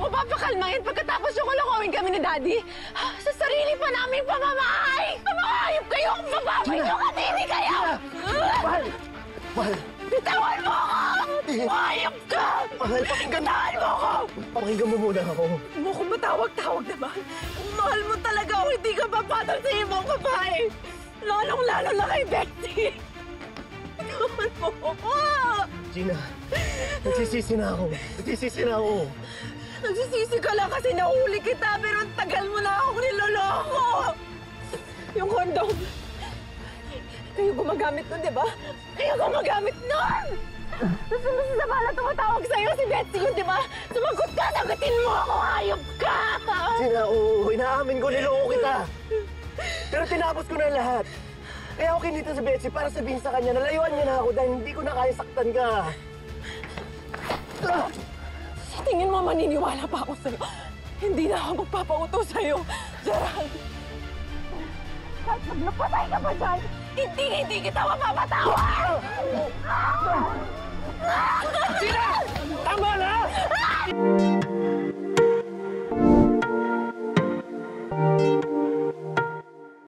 papakalmahin pagkatapos yung kulungawin kami ni Daddy? Sa sarili pa naming pamamahay! Mamahayop kayo kung bababay nyo kadiri kayo! Mahal! Mahal! Bitawan mo ako! Mahayop ka! Mahal, pakinggan! Bitawan mo ako! Pakinggan mo muna ako. Huwag mo kung matawag-tawag naman. Kung mahal mo talaga ako, hindi ka papatol sa ibang babae. Lalong-lalo na kay Betty. Bitawan mo ako! Gina, nagsisisi na ako. Nagsisisi na ako. Nagsisisi ka lang kasi nahuli kita, pero ang tagal mo na akong niloloko! Yung condom, kayo gumagamit nun, di ba? Kayo gumagamit nun! Tapos sa bala tumatawag sa'yo si Betsy yun, di ba? Sumagot ka, sagutin mo ako, hayop ka! Gina, oo, inaamin ko, niloko kita. Pero tinapos ko na lahat. Kaya ako kinita sa Betsy para sabihin sa kanya na layuan niya na ako dahil hindi ko na kaya saktan ka. Sa tingin mo maniniwala pa ako sa'yo. Hindi na ako magpapauto sa'yo, Gerald. Kahit maglapatay ka pa dyan, hindi kita mapapatawa!